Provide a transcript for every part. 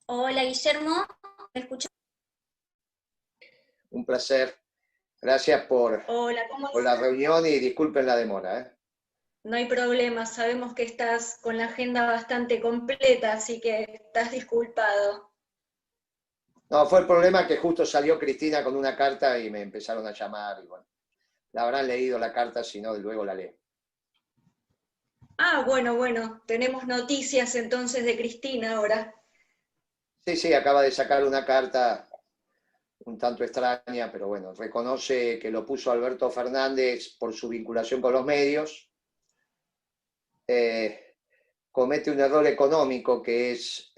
Hola Guillermo, ¿me escuchas? Un placer. Gracias Hola, ¿cómo por la estás? reunión y disculpen la demora, ¿eh? No hay problema, sabemos que estás con la agenda bastante completa, así que estás disculpado. No, fue el problema que justo salió Cristina con una carta y me empezaron a llamar y bueno, la habrán leído la carta, si no, luego la leo. Ah, bueno, tenemos noticias entonces de Cristina ahora. Sí, sí, acaba de sacar una carta un tanto extraña, pero bueno, reconoce que lo puso Alberto Fernández por su vinculación con los medios. Eh, Comete un error económico que es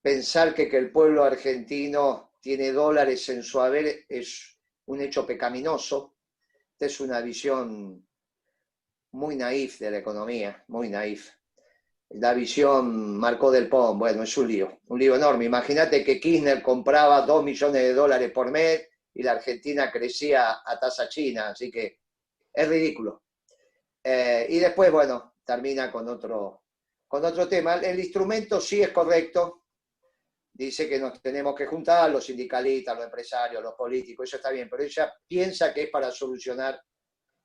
pensar que el pueblo argentino tiene dólares en su haber es un hecho pecaminoso. Esta es una visión muy naif de la economía, muy naif. La visión Marcó del Pom, bueno, es un lío enorme. Imagínate que Kirchner compraba 2 millones de dólares por mes y la Argentina crecía a tasa china, así que es ridículo. Y después, bueno, termina con otro tema. El instrumento sí es correcto, dice que nos tenemos que juntar, los sindicalistas, los empresarios, los políticos, eso está bien, pero ella piensa que es para solucionar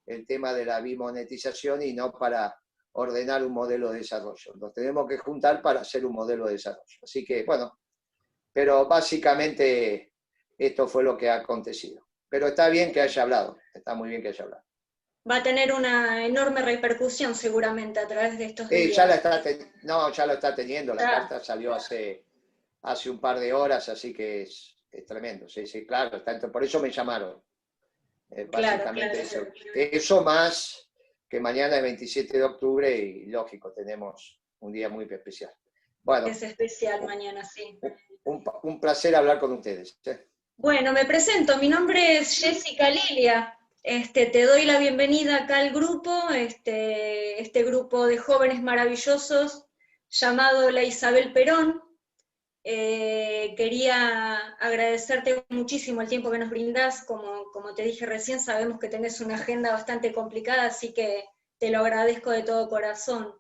el tema de la bimonetización y no para ordenar un modelo de desarrollo. Nos tenemos que juntar para hacer un modelo de desarrollo. Así que, bueno, pero básicamente esto fue lo que ha acontecido. Pero está bien que haya hablado, está muy bien que haya hablado. Va a tener una enorme repercusión seguramente a través de estos Ya la días. está, no, ya lo está teniendo, la Ya, carta salió hace un par de horas, así que es tremendo. Sí, sí, claro, tanto, por eso me llamaron. claro. Básicamente eso más que mañana es 27 de octubre y lógico, tenemos un día muy especial. Bueno, Es especial mañana, sí. un placer hablar con ustedes. ¿Eh? Bueno, me presento, mi nombre es Jessica Lilia. Te doy la bienvenida acá al grupo, este grupo de jóvenes maravillosos llamado la Isabel Perón. Quería agradecerte muchísimo el tiempo que nos brindás. Como te dije recién, sabemos que tenés una agenda bastante complicada, así que te lo agradezco de todo corazón.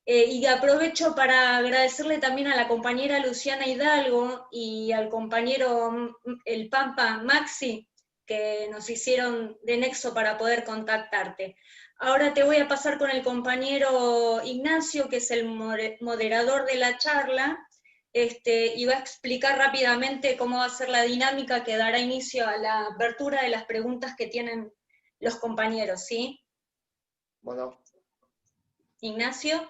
Y aprovecho para agradecerle también a la compañera Luciana Hidalgo y al compañero el Pampa Maxi, que nos hicieron de nexo para poder contactarte. Ahora te voy a pasar con el compañero Ignacio, que es el moderador de la charla, y va a explicar rápidamente cómo va a ser la dinámica que dará inicio a la apertura de las preguntas que tienen los compañeros, ¿sí? Bueno, Ignacio.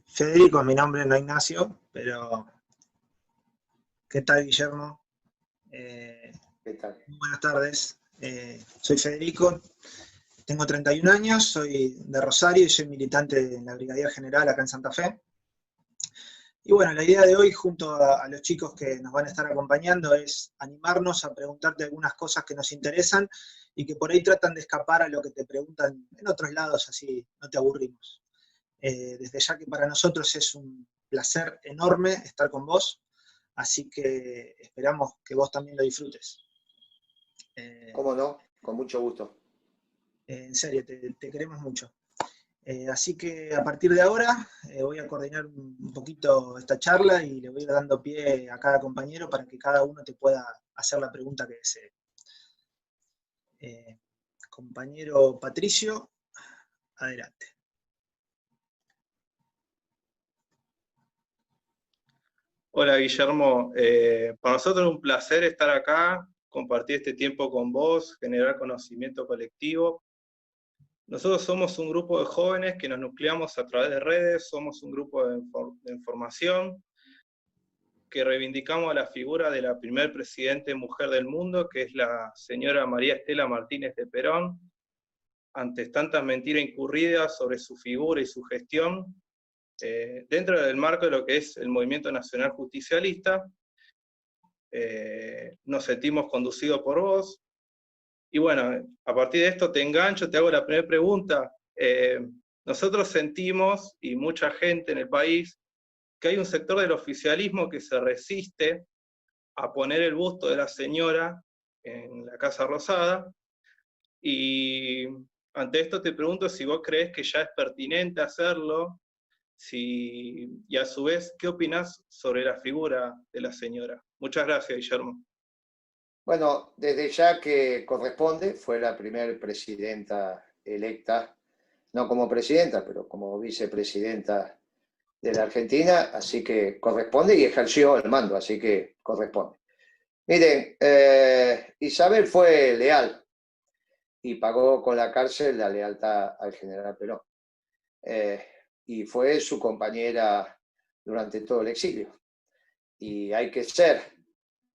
Federico es mi nombre, no Ignacio, pero ¿qué tal, Guillermo? ¿qué tal? Muy buenas tardes. Soy Federico, tengo 31 años, soy de Rosario y soy militante en la Brigadier General acá en Santa Fe. Y bueno, la idea de hoy, junto a los chicos que nos van a estar acompañando, es animarnos a preguntarte algunas cosas que nos interesan y que por ahí tratan de escapar a lo que te preguntan en otros lados, así no te aburrimos. Desde ya que para nosotros es un placer enorme estar con vos, así que esperamos que vos también lo disfrutes. Eh, ¿Cómo no? Con mucho gusto. en serio, te queremos mucho. Así que a partir de ahora voy a coordinar un poquito esta charla y le voy a ir dando pie a cada compañero para que cada uno te pueda hacer la pregunta que desee. Compañero Patricio, adelante. Hola Guillermo, para nosotros es un placer estar acá, compartir este tiempo con vos, generar conocimiento colectivo. Nosotros somos un grupo de jóvenes que nos nucleamos a través de redes, somos un grupo de información que reivindicamos a la figura de la primer presidente mujer del mundo, que es la señora María Estela Martínez de Perón. Ante tantas mentiras incurridas sobre su figura y su gestión, dentro del marco de lo que es el Movimiento Nacional Justicialista, nos sentimos conducidos por vos. Y bueno, a partir de esto te engancho, te hago la primera pregunta. Nosotros sentimos, y mucha gente en el país, que hay un sector del oficialismo que se resiste a poner el busto de la señora en la Casa Rosada, y ante esto te pregunto si vos crees que ya es pertinente hacerlo, y a su vez, ¿qué opinás sobre la figura de la señora? Muchas gracias, Guillermo. Bueno, desde ya que corresponde, fue la primera presidenta electa, no como presidenta, pero como vicepresidenta de la Argentina, así que corresponde y ejerció el mando, así que corresponde. Miren, Isabel fue leal y pagó con la cárcel la lealtad al general Perón. Y fue su compañera durante todo el exilio. Y hay que ser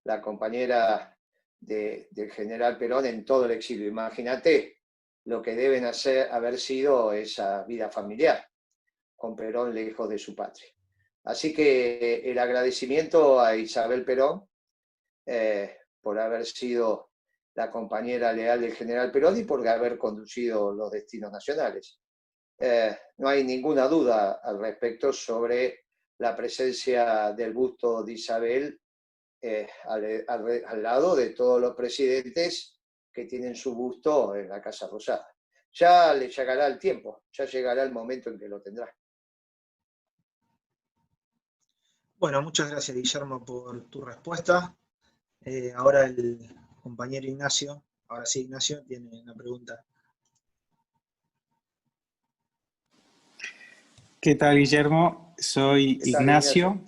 la compañera del general Perón en todo el exilio. Imagínate lo que deben haber sido esa vida familiar, con Perón lejos de su patria. Así que el agradecimiento a Isabel Perón por haber sido la compañera leal del general Perón y por haber conducido los destinos nacionales. No hay ninguna duda al respecto sobre la presencia del busto de Isabel al lado de todos los presidentes que tienen su busto en la Casa Rosada. Ya le llegará el tiempo, ya llegará el momento en que lo tendrá. Bueno, muchas gracias, Guillermo, por tu respuesta. Ahora el compañero Ignacio, ahora sí, Ignacio, tiene una pregunta. ¿Qué tal, Guillermo? Soy Ignacio,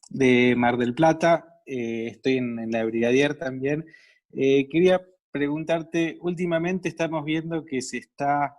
de Mar del Plata. Estoy en la Brigadier también. Quería preguntarte, últimamente estamos viendo que se está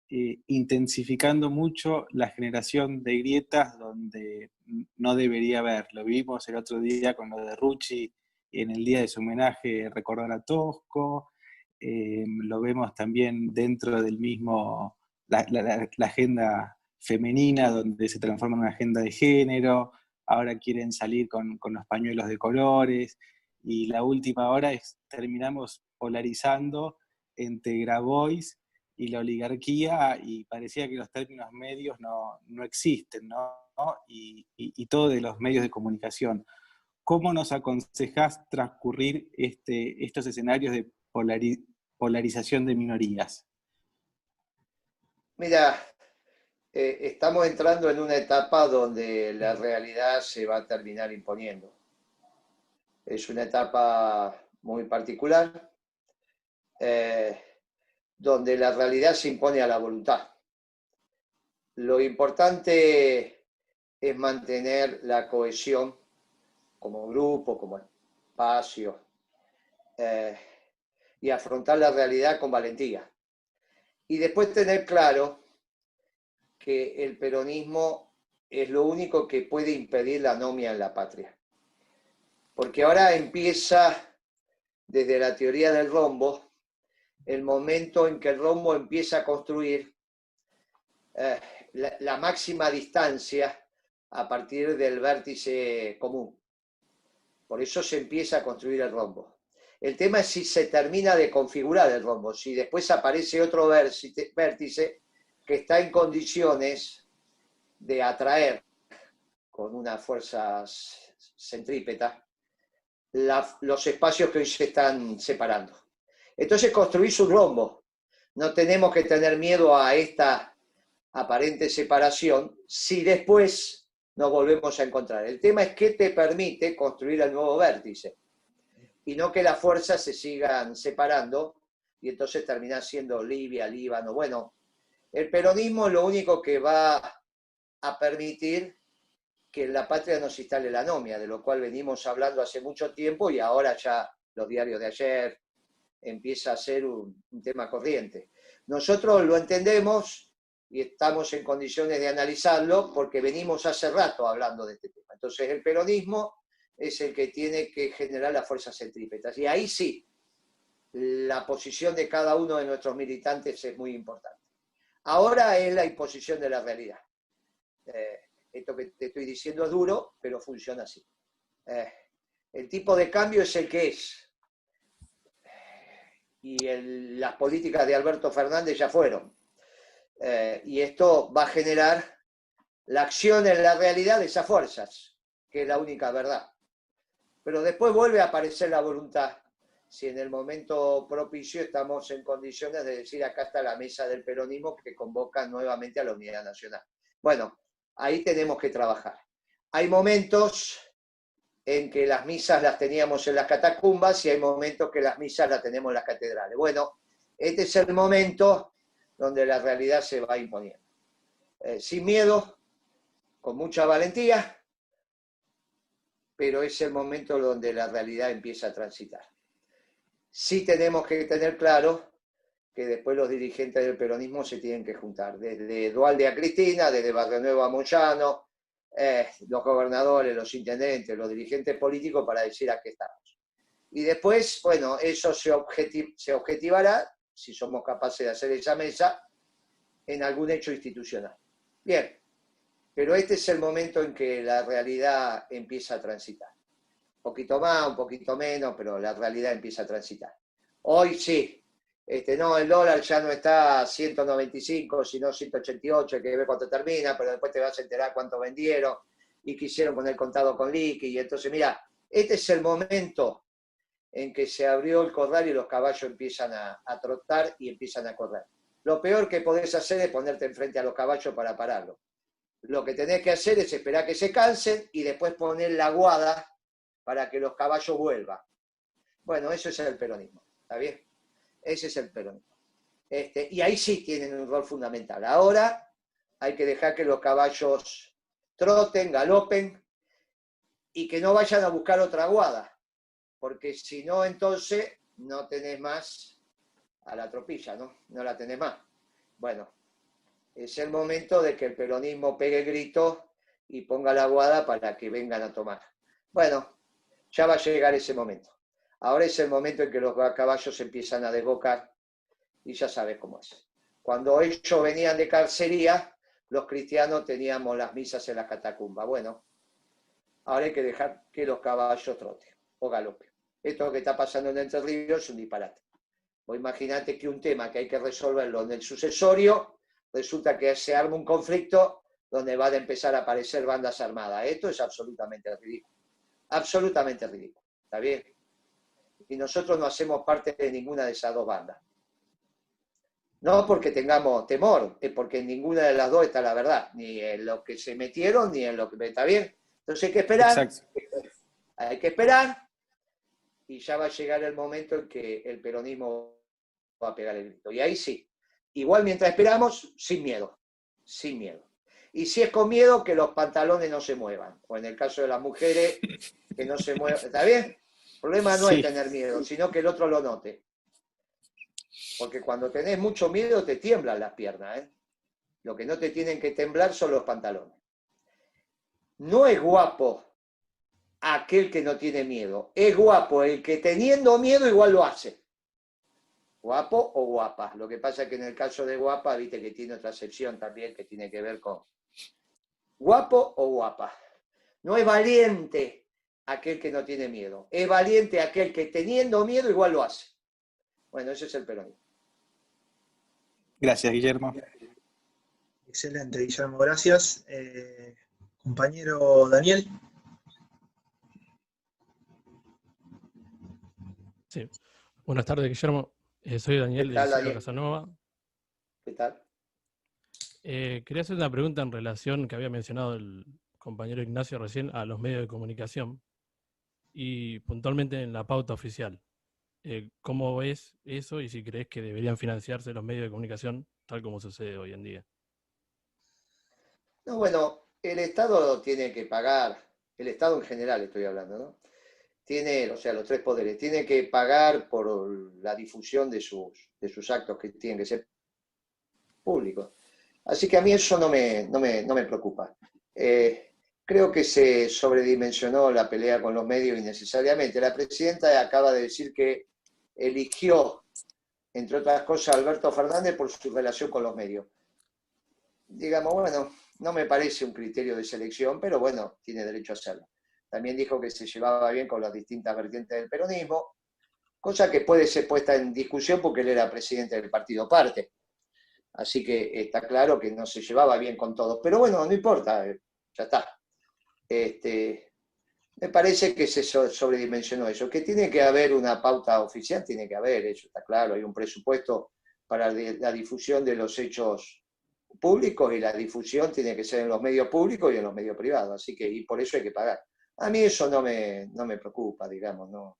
intensificando mucho la generación de grietas donde no debería haber. Lo vimos el otro día con lo de Rucci en el día de su homenaje, recordar a Tosco. Lo vemos también dentro del mismo, la agenda femenina, donde se transforma en una agenda de género. Ahora quieren salir con los pañuelos de colores, y la última hora terminamos polarizando entre Grabois y la oligarquía, y parecía que los términos medios no existen, ¿no? Y todo de los medios de comunicación. ¿Cómo nos aconsejás transcurrir estos escenarios de polarización de minorías? Mira, estamos entrando en una etapa donde la realidad se va a terminar imponiendo. Es una etapa muy particular, donde la realidad se impone a la voluntad. Lo importante es mantener la cohesión como grupo, como espacio, y afrontar la realidad con valentía. Y después tener claro que el peronismo es lo único que puede impedir la anomia en la patria. Porque ahora empieza, desde la teoría del rombo, el momento en que el rombo empieza a construir la máxima distancia a partir del vértice común. Por eso se empieza a construir el rombo. El tema es si se termina de configurar el rombo, si después aparece otro vértice que está en condiciones de atraer con una fuerza centrípeta los espacios que hoy se están separando. Entonces construís un rombo. No tenemos que tener miedo a esta aparente separación si después nos volvemos a encontrar. El tema es qué te permite construir el nuevo vértice y no que las fuerzas se sigan separando y entonces termina siendo Libia, Líbano. Bueno, el peronismo es lo único que va a permitir que en la patria no se instale la anomia, de lo cual venimos hablando hace mucho tiempo y ahora ya los diarios de ayer empieza a ser un tema corriente. Nosotros lo entendemos y estamos en condiciones de analizarlo porque venimos hace rato hablando de este tema. Entonces el peronismo es el que tiene que generar las fuerzas centrípetas. Y ahí sí, la posición de cada uno de nuestros militantes es muy importante. Ahora es la imposición de la realidad. Esto que te estoy diciendo es duro, pero funciona así. El tipo de cambio es el que es. Y las políticas de Alberto Fernández ya fueron. Y esto va a generar la acción en la realidad de esas fuerzas, que es la única verdad. Pero después vuelve a aparecer la voluntad. Si en el momento propicio estamos en condiciones de decir acá está la mesa del peronismo que convoca nuevamente a la unidad nacional. Bueno, ahí tenemos que trabajar. Hay momentos en que las misas las teníamos en las catacumbas y hay momentos que las misas las tenemos en las catedrales. Bueno, este es el momento donde la realidad se va imponiendo. Sin miedo, con mucha valentía, pero es el momento donde la realidad empieza a transitar. Sí tenemos que tener claro que después los dirigentes del peronismo se tienen que juntar, desde Duhalde a Cristina, desde Barrio Nuevo a Moyano, los gobernadores, los intendentes, los dirigentes políticos, para decir aquí estamos. Y después, bueno, eso se objetivará, si somos capaces de hacer esa mesa, en algún hecho institucional. Bien, pero este es el momento en que la realidad empieza a transitar. Un poquito más, un poquito menos, pero la realidad empieza a transitar. Hoy sí, no, el dólar ya no está a 195, sino 188, hay que ver cuánto termina, pero después te vas a enterar cuánto vendieron y qué hicieron con el contado con liqui. Y entonces, mira, este es el momento en que se abrió el corral y los caballos empiezan a trotar y empiezan a correr. Lo peor que podés hacer es ponerte enfrente a los caballos para pararlos. Lo que tenés que hacer es esperar que se cansen y después poner la guada para que los caballos vuelvan. Bueno, eso es el peronismo, ¿está bien? Ese es el peronismo. Y ahí sí tienen un rol fundamental. Ahora hay que dejar que los caballos troten, galopen y que no vayan a buscar otra guada, porque si no, entonces no tenés más a la tropilla, ¿no? No la tenés más. Bueno, es el momento de que el peronismo pegue el grito y ponga la guada para que vengan a tomar. Bueno, ya va a llegar ese momento. Ahora es el momento en que los caballos empiezan a desbocar y ya sabes cómo es. Cuando ellos venían de carcería, los cristianos teníamos las misas en las catacumbas. Bueno, ahora hay que dejar que los caballos troten o galopen. Esto que está pasando en Entre Ríos es un disparate. O imagínate que un tema que hay que resolverlo en el sucesorio, resulta que se arma un conflicto donde van a empezar a aparecer bandas armadas. Esto es absolutamente ridículo. Absolutamente ridículo. ¿Está bien? Y nosotros no hacemos parte de ninguna de esas dos bandas. No porque tengamos temor, es porque en ninguna de las dos está la verdad, ni en lo que se metieron, ni en lo que está bien. Entonces hay que esperar, Exacto. hay que esperar, y ya va a llegar el momento en que el peronismo va a pegar el grito. Y ahí sí, igual mientras esperamos, sin miedo, sin miedo. Y si es con miedo, que los pantalones no se muevan, o en el caso de las mujeres, que no se muevan, ¿está bien? El problema no es tener miedo, sino que el otro lo note. Porque cuando tenés mucho miedo te tiemblan las piernas, ¿eh? Lo que no te tienen que temblar son los pantalones. No es guapo aquel que no tiene miedo. Es guapo el que teniendo miedo igual lo hace. Guapo o guapa. Lo que pasa es que en el caso de guapa, viste que tiene otra acepción también que tiene que ver con guapo o guapa. No es valiente aquel que no tiene miedo. Es valiente aquel que teniendo miedo igual lo hace. Bueno, ese es el peronismo. Gracias, Guillermo. Excelente, Guillermo, gracias. Compañero Daniel. Sí. Buenas tardes, Guillermo. Soy Daniel de Isidro Casanova. ¿Qué tal? Quería hacer una pregunta en relación que había mencionado el compañero Ignacio recién a los medios de comunicación y puntualmente en la pauta oficial. ¿Cómo ves eso y si crees que deberían financiarse los medios de comunicación tal como sucede hoy en día? No, bueno, el Estado tiene que pagar, el Estado en general estoy hablando, ¿no? Tiene, o sea, los tres poderes, tiene que pagar por la difusión de sus actos que tienen que ser públicos. Así que a mí eso no me preocupa. Creo que se sobredimensionó la pelea con los medios innecesariamente. La presidenta acaba de decir que eligió, entre otras cosas, a Alberto Fernández por su relación con los medios. Digamos, bueno, no me parece un criterio de selección, pero bueno, tiene derecho a hacerlo. También dijo que se llevaba bien con las distintas vertientes del peronismo, cosa que puede ser puesta en discusión porque él era presidente del partido Parte. Así que está claro que no se llevaba bien con todos. Pero bueno, no importa, ya está. Me parece que se sobredimensionó eso. Que tiene que haber una pauta oficial, tiene que haber, eso está claro. Hay un presupuesto para la difusión de los hechos públicos y la difusión tiene que ser en los medios públicos y en los medios privados, así que y por eso hay que pagar. A mí eso no me preocupa, digamos, no.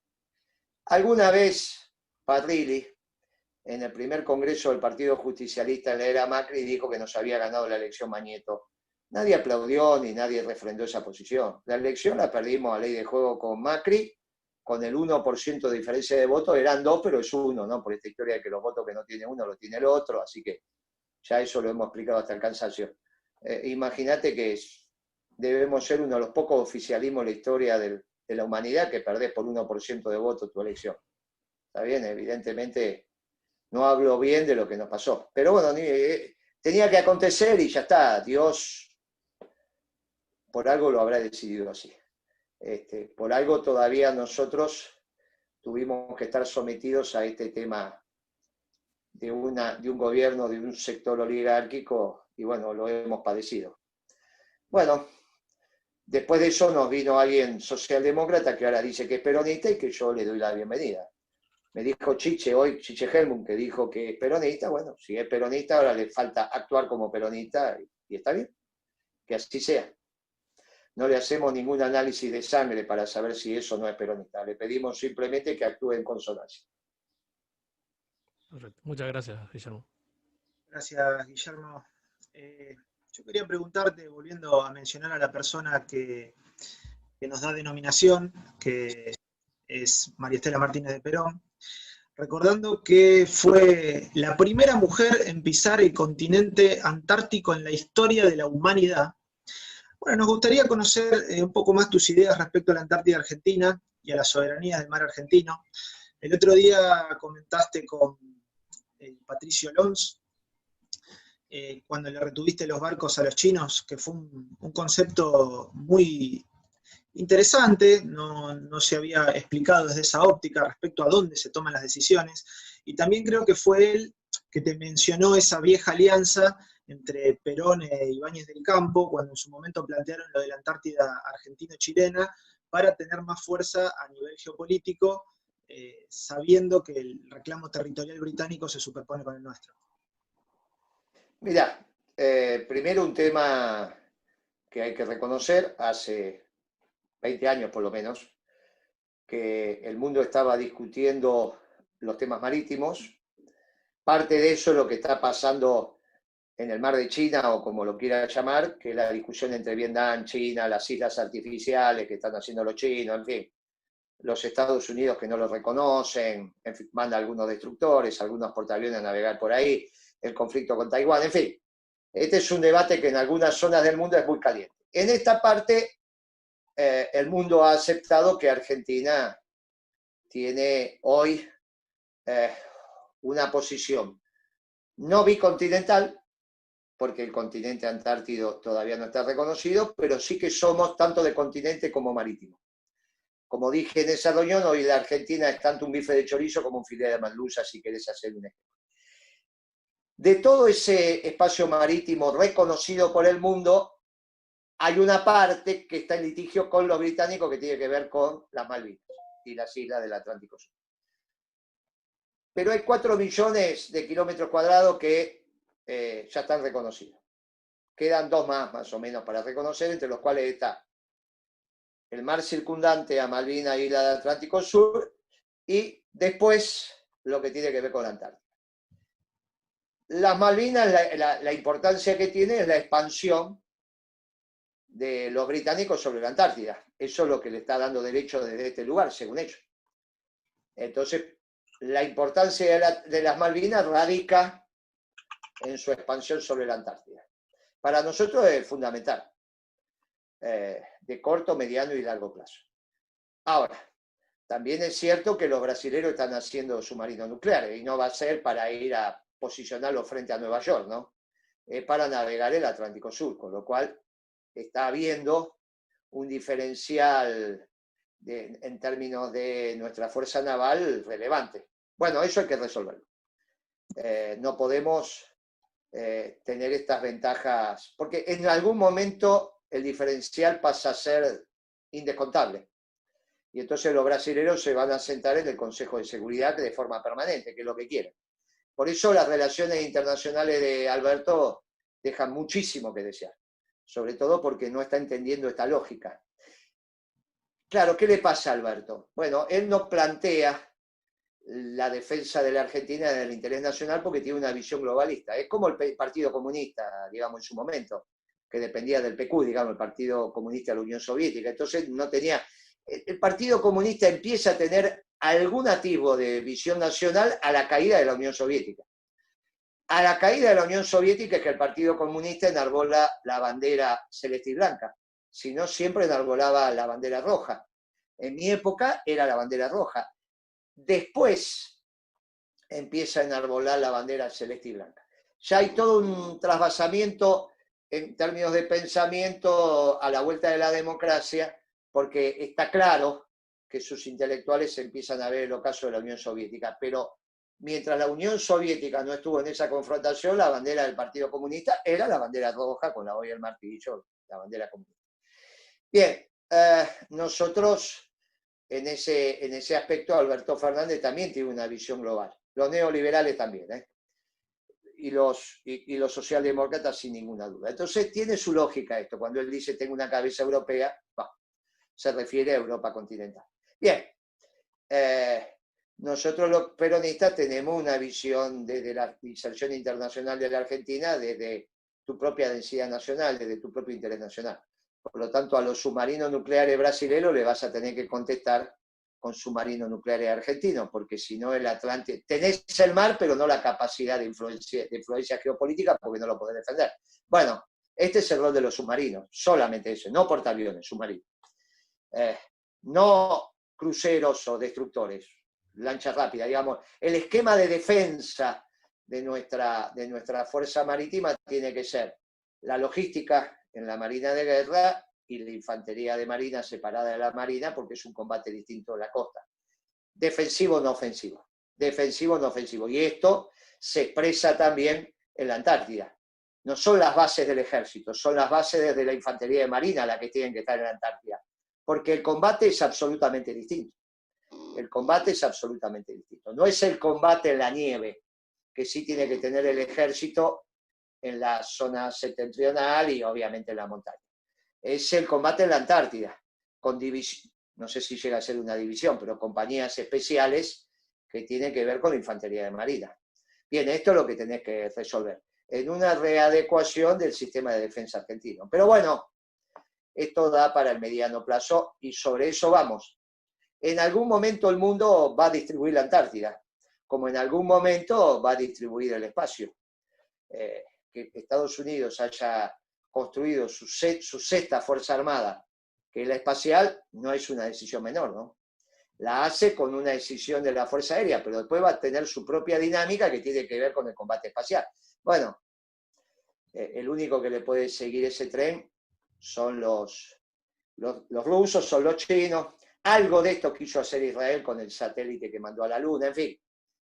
Alguna vez Parrilli, en el primer congreso del Partido Justicialista en la era Macri, dijo que nos había ganado la elección Mañeto. Nadie aplaudió ni nadie refrendó esa posición. La elección la perdimos a ley de juego con Macri, con el 1% de diferencia de votos, eran 2, pero es 1, ¿no? Por esta historia de que los votos que no tiene uno los tiene el otro, así que ya eso lo hemos explicado hasta el cansancio. Imagínate que debemos ser uno de los pocos oficialismos en la historia de la humanidad que perdés por 1% de votos tu elección. ¿Está bien? Evidentemente no hablo bien de lo que nos pasó. Pero bueno, tenía que acontecer y ya está. Dios por algo lo habrá decidido así. Por algo todavía nosotros tuvimos que estar sometidos a este tema de un gobierno, de un sector oligárquico, y bueno, lo hemos padecido. Bueno, después de eso nos vino alguien socialdemócrata que ahora dice que es peronista y que yo le doy la bienvenida. Me dijo Chiche Helmut, que dijo que es peronista. Bueno, si es peronista, ahora le falta actuar como peronista y está bien, que así sea. No le hacemos ningún análisis de sangre para saber si eso no es peronista. Le pedimos simplemente que actúe en consonancia. Correcto. Muchas gracias, Guillermo. Gracias, Guillermo. Yo quería preguntarte, volviendo a mencionar a la persona que nos da denominación, que es María Estela Martínez de Perón, recordando que fue la primera mujer en pisar el continente antártico en la historia de la humanidad. Bueno, nos gustaría conocer un poco más tus ideas respecto a la Antártida Argentina y a la soberanía del mar argentino. El otro día comentaste con Patricio Lons, cuando le retuviste los barcos a los chinos, que fue un concepto muy interesante, no se había explicado desde esa óptica respecto a dónde se toman las decisiones, y también creo que fue él que te mencionó esa vieja alianza entre Perón e Ibáñez del Campo, cuando en su momento plantearon lo de la Antártida argentino-chilena, para tener más fuerza a nivel geopolítico, sabiendo que el reclamo territorial británico se superpone con el nuestro. Mira, primero un tema que hay que reconocer, hace 20 años por lo menos, que el mundo estaba discutiendo los temas marítimos. Parte de eso es lo que está pasando en el mar de China, o como lo quiera llamar, que es la discusión entre Vietnam, China, las islas artificiales que están haciendo los chinos, en fin, los Estados Unidos que no los reconocen, en fin, manda algunos destructores, algunos portaaviones a navegar por ahí, el conflicto con Taiwán, en fin. Este es un debate que en algunas zonas del mundo es muy caliente. En esta parte, el mundo ha aceptado que Argentina tiene hoy una posición no bicontinental, porque el continente antártido todavía no está reconocido, pero sí que somos tanto de continente como marítimo. Como dije en esa reunión, hoy la Argentina es tanto un bife de chorizo como un filete de merluza, si querés hacer un ejemplo. De todo ese espacio marítimo reconocido por el mundo, hay una parte que está en litigio con los británicos que tiene que ver con las Malvinas y las islas del Atlántico Sur. Pero hay 4 millones de kilómetros cuadrados que ya están reconocidos. Quedan 2 más o menos para reconocer, entre los cuales está el mar circundante a Malvinas, isla del Atlántico Sur, y después lo que tiene que ver con la Antártida. Las Malvinas, la importancia que tiene es la expansión de los británicos sobre la Antártida. Eso es lo que le está dando derecho desde este lugar, según ellos. Entonces, la importancia de las Malvinas radica en su expansión sobre la Antártida. Para nosotros es fundamental, de corto, mediano y largo plazo. Ahora, también es cierto que los brasileños están haciendo submarinos nucleares y no va a ser para ir a posicionarlo frente a Nueva York, ¿no? Es para navegar el Atlántico Sur, con lo cual está habiendo un diferencial en términos de nuestra fuerza naval relevante. Bueno, eso hay que resolverlo. No podemos tener estas ventajas, porque en algún momento el diferencial pasa a ser indescontable. Y entonces los brasileños se van a sentar en el Consejo de Seguridad de forma permanente, que es lo que quieren. Por eso las relaciones internacionales de Alberto deja muchísimo que desear, sobre todo porque no está entendiendo esta lógica. Claro, ¿qué le pasa a Alberto? Bueno, él no plantea la defensa de la Argentina del interés nacional porque tiene una visión globalista. Es como el Partido Comunista, digamos, en su momento, que dependía del PQ, digamos, el Partido Comunista de la Unión Soviética. Entonces no tenía... El Partido Comunista empieza a tener algún atisbo de visión nacional a la caída de la Unión Soviética. A la caída de la Unión Soviética es que el Partido Comunista enarbola la bandera celeste y blanca. Si no, siempre enarbolaba la bandera roja. En mi época era la bandera roja. Después empieza a enarbolar la bandera celeste y blanca. Ya hay todo un trasvasamiento en términos de pensamiento a la vuelta de la democracia, porque está claro que sus intelectuales empiezan a ver el ocaso de la Unión Soviética, pero mientras la Unión Soviética no estuvo en esa confrontación, la bandera del Partido Comunista era la bandera roja con la hoy el martillo, la bandera comunista. Bien, nosotros en ese aspecto Alberto Fernández también tiene una visión global. Los neoliberales también, y los socialdemócratas sin ninguna duda. Entonces tiene su lógica esto. Cuando él dice tengo una cabeza europea, se refiere a Europa continental. Bien, nosotros los peronistas tenemos una visión desde la inserción internacional de la Argentina, desde tu propia densidad nacional, desde tu propio interés nacional. Por lo tanto, a los submarinos nucleares brasileños le vas a tener que contestar con submarinos nucleares argentinos, porque si no el Atlántico... Tenés el mar, pero no la capacidad de influencia geopolítica, porque no lo podés defender. Bueno, este es el rol de los submarinos, solamente eso, no portaaviones, submarinos. No cruceros o destructores, lanchas rápidas, digamos. El esquema de defensa de nuestra fuerza marítima tiene que ser la logística en la Marina de Guerra y la infantería de marina separada de la marina, porque es un combate distinto de la costa. Defensivo, no ofensivo. Defensivo, no ofensivo. Y esto se expresa también en la Antártida. No son las bases del ejército, son las bases de la infantería de marina las que tienen que estar en la Antártida. Porque el combate es absolutamente distinto. El combate es absolutamente distinto. No es el combate en la nieve, que sí tiene que tener el ejército en la zona septentrional y obviamente en la montaña. Es el combate en la Antártida, con división, no sé si llega a ser una división, pero compañías especiales que tienen que ver con la infantería de marina. Bien, esto es lo que tenés que resolver, en una readecuación del sistema de defensa argentino. Pero bueno, esto da para el mediano plazo y sobre eso vamos. En algún momento el mundo va a distribuir la Antártida, como en algún momento va a distribuir el espacio. Que Estados Unidos haya construido su sexta Fuerza Armada, que es la espacial, no es una decisión menor, ¿no? La hace con una decisión de la Fuerza Aérea, pero después va a tener su propia dinámica que tiene que ver con el combate espacial. Bueno, el único que le puede seguir ese tren son los rusos, son los chinos. Algo de esto quiso hacer Israel con el satélite que mandó a la Luna, en fin.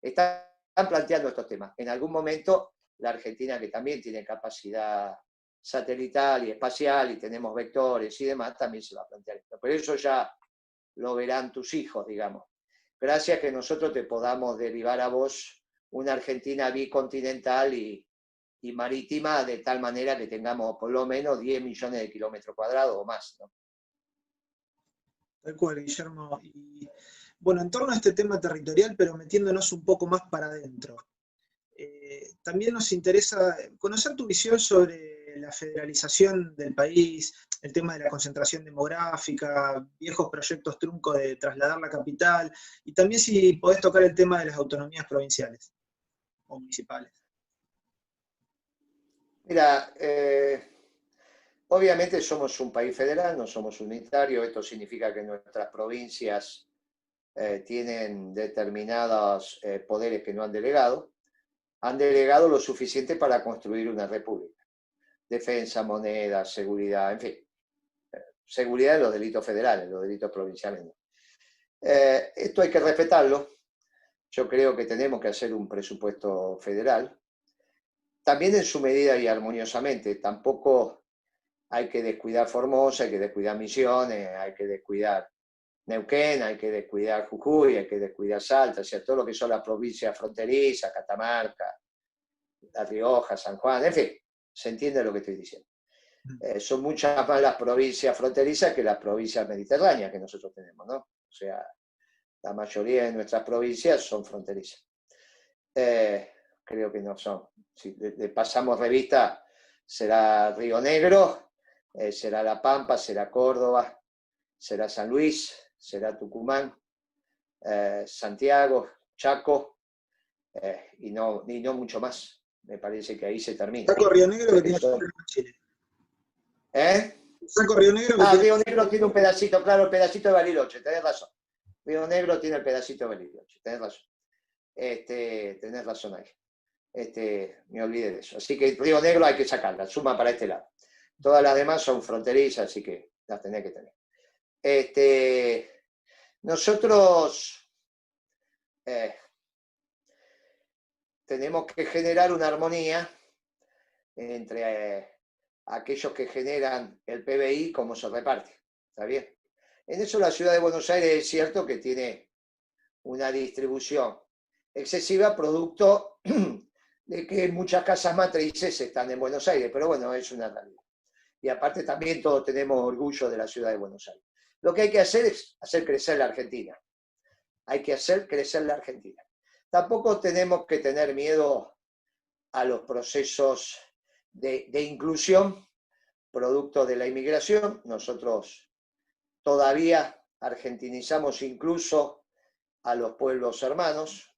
Están planteando estos temas. En algún momento, la Argentina, que también tiene capacidad satelital y espacial, y tenemos vectores y demás, también se va a plantear esto. Pero eso ya lo verán tus hijos, digamos. Gracias a que nosotros te podamos derivar a vos una Argentina bicontinental y marítima, de tal manera que tengamos por lo menos 10 millones de kilómetros cuadrados o más, ¿no? Tal cual, Guillermo. Y bueno, en torno a este tema territorial, pero metiéndonos un poco más para adentro. También nos interesa conocer tu visión sobre la federalización del país, el tema de la concentración demográfica, viejos proyectos trunco de trasladar la capital, y también si podés tocar el tema de las autonomías provinciales o municipales. Mira, obviamente somos un país federal, no somos unitarios. Esto significa que nuestras provincias tienen determinados poderes que no han delegado. Han delegado lo suficiente para construir una república. Defensa, moneda, seguridad, en fin. Seguridad de los delitos federales, los delitos provinciales no. Esto hay que respetarlo. Yo creo que tenemos que hacer un presupuesto federal. También en su medida y armoniosamente. Tampoco hay que descuidar Formosa, hay que descuidar Misiones, hay que descuidar Neuquén, hay que descuidar Jujuy, hay que descuidar Salta, o sea, todo lo que son las provincias fronterizas, Catamarca, La Rioja, San Juan, en fin, ¿Se entiende lo que estoy diciendo? Son muchas más las provincias fronterizas que las provincias mediterráneas que nosotros tenemos, ¿no? O sea, la mayoría de nuestras provincias son fronterizas. Creo que no son. Si le pasamos revista, será Río Negro, será La Pampa, será Córdoba, será San Luis, será Tucumán, Santiago, Chaco, y no mucho más. Me parece que ahí se termina. Saco Río Negro que tiene son... Chile. Saco Río Negro que tiene... Río Negro tiene un pedacito, claro, el pedacito de Bariloche, tenés razón. Río Negro tiene el pedacito de Bariloche, tenés razón. Tenés razón ahí. Me olvidé de eso. Así que Río Negro hay que sacarla, suma para este lado. Todas las demás son fronterizas, así que las tenés que tener. Nosotros tenemos que generar una armonía entre aquellos que generan el PBI, cómo se reparte. ¿Está bien? En eso la ciudad de Buenos Aires es cierto que tiene una distribución excesiva producto de que muchas casas matrices están en Buenos Aires, pero bueno, es una realidad. Y aparte también todos tenemos orgullo de la ciudad de Buenos Aires. Lo que hay que hacer es hacer crecer la Argentina. Hay que hacer crecer la Argentina. Tampoco tenemos que tener miedo a los procesos de inclusión producto de la inmigración. Nosotros todavía argentinizamos incluso a los pueblos hermanos.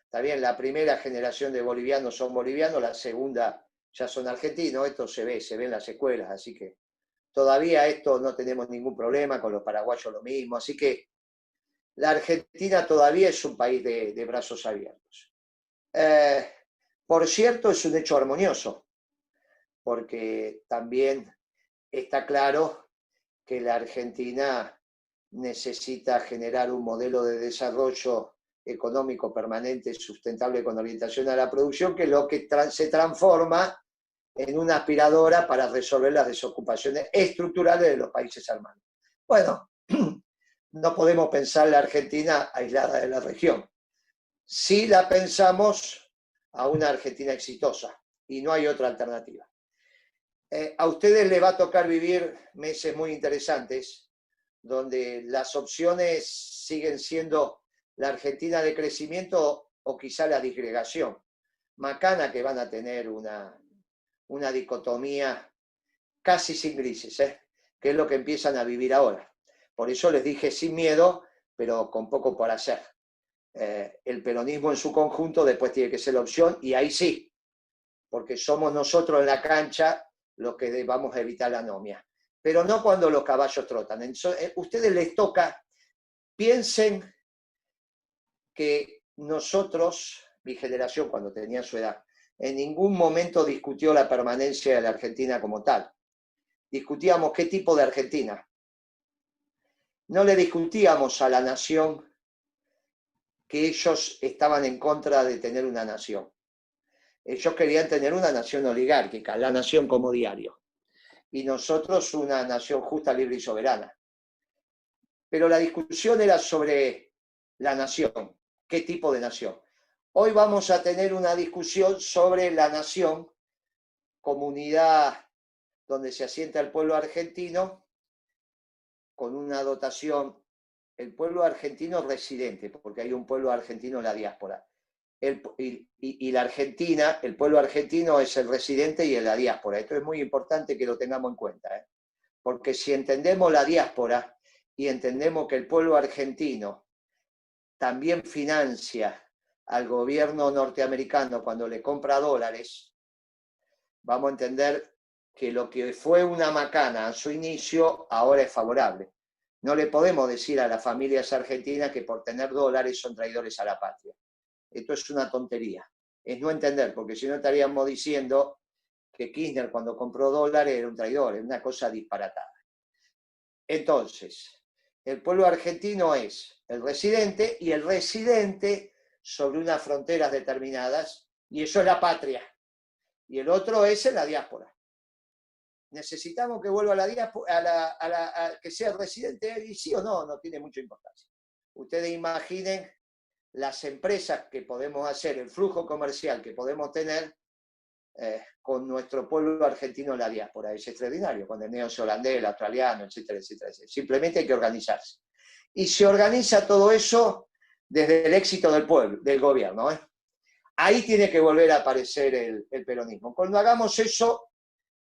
Está bien, la primera generación de bolivianos son bolivianos, la segunda ya son argentinos. Esto se ve en las escuelas, así que todavía esto no tenemos ningún problema, con los paraguayos lo mismo, así que la Argentina todavía es un país de brazos abiertos. Por cierto, es un hecho armonioso, porque también está claro que la Argentina necesita generar un modelo de desarrollo económico permanente, sustentable, con orientación a la producción, que es lo que se transforma en una aspiradora para resolver las desocupaciones estructurales de los países hermanos. Bueno, no podemos pensar la Argentina aislada de la región. Sí la pensamos a una Argentina exitosa, y no hay otra alternativa. A ustedes les va a tocar vivir meses muy interesantes, donde las opciones siguen siendo la Argentina de crecimiento o quizá la disgregación. Macana que van a tener una dicotomía casi sin grises, que es lo que empiezan a vivir ahora. Por eso les dije sin miedo, pero con poco por hacer. El peronismo en su conjunto después tiene que ser la opción, y ahí sí, porque somos nosotros en la cancha los que vamos a evitar la anomia. Pero no cuando los caballos trotan. Ustedes les toca, piensen que nosotros, mi generación cuando tenía su edad, en ningún momento discutió la permanencia de la Argentina como tal. Discutíamos qué tipo de Argentina. No le discutíamos a la nación que ellos estaban en contra de tener una nación. Ellos querían tener una nación oligárquica, la nación como diario. Y nosotros una nación justa, libre y soberana. Pero la discusión era sobre la nación. ¿Qué tipo de nación? Hoy vamos a tener una discusión sobre la nación, comunidad donde se asienta el pueblo argentino, con una dotación, el pueblo argentino residente, porque hay un pueblo argentino en la diáspora. Y la Argentina, el pueblo argentino es el residente y en la diáspora. Esto es muy importante que lo tengamos en cuenta, porque si entendemos la diáspora y entendemos que el pueblo argentino también financia al gobierno norteamericano cuando le compra dólares, vamos a entender que lo que fue una macana a su inicio ahora es favorable. No le podemos decir a las familias argentinas que por tener dólares son traidores a la patria. Esto es una tontería. Es no entender, porque si no estaríamos diciendo que Kirchner cuando compró dólares era un traidor, es una cosa disparatada. Entonces, el pueblo argentino es el residente, y el residente sobre unas fronteras determinadas, y eso es la patria. Y el otro es en la diáspora. ¿Necesitamos que vuelva a la diáspora, que sea residente? Y sí o no, no tiene mucha importancia. Ustedes imaginen las empresas que podemos hacer, el flujo comercial que podemos tener con nuestro pueblo argentino en la diáspora. Es extraordinario, con el neozelandés, el australiano, etcétera, etcétera, etcétera. Simplemente hay que organizarse. Y se organiza todo eso desde el éxito del pueblo, del gobierno. Ahí tiene que volver a aparecer el peronismo. Cuando hagamos eso,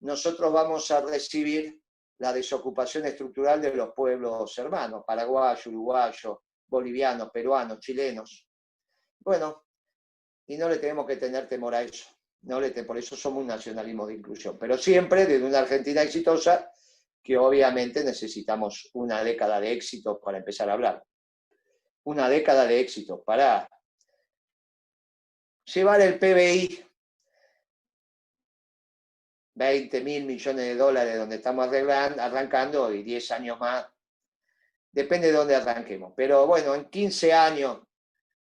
nosotros vamos a recibir la desocupación estructural de los pueblos hermanos, paraguayos, uruguayos, bolivianos, peruanos, chilenos. Bueno, y no le tenemos que tener temor a eso. Por eso somos un nacionalismo de inclusión. Pero siempre desde una Argentina exitosa, que obviamente necesitamos una década de éxito para empezar a hablar. Una década de éxito para llevar el PBI 20.000 millones de dólares donde estamos arrancando y 10 años más. Depende de dónde arranquemos. Pero bueno, en 15 años,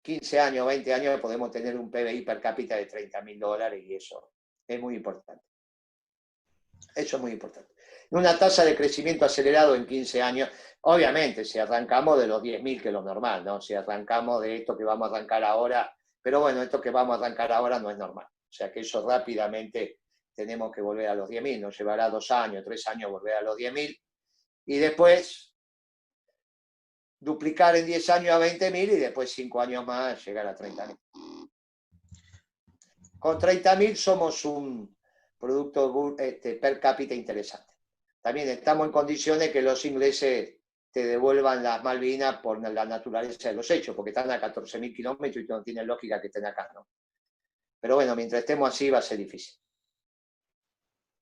20 años podemos tener un PBI per cápita de 30.000 dólares y eso es muy importante. Eso es muy importante. Una tasa de crecimiento acelerado en 15 años, obviamente, si arrancamos de los 10.000, que es lo normal, ¿no? Si arrancamos de esto que vamos a arrancar ahora, pero bueno, esto que vamos a arrancar ahora no es normal. O sea que eso rápidamente tenemos que volver a los 10.000, nos llevará 2 años, 3 años volver a los 10.000, y después duplicar en 10 años a 20.000 y después 5 años más llegar a 30.000. Con 30.000 somos un producto per cápita interesante. También estamos en condiciones que los ingleses te devuelvan las Malvinas por la naturaleza de los hechos, porque están a 14.000 kilómetros y no tiene lógica que estén acá, ¿no? Pero bueno, mientras estemos así va a ser difícil.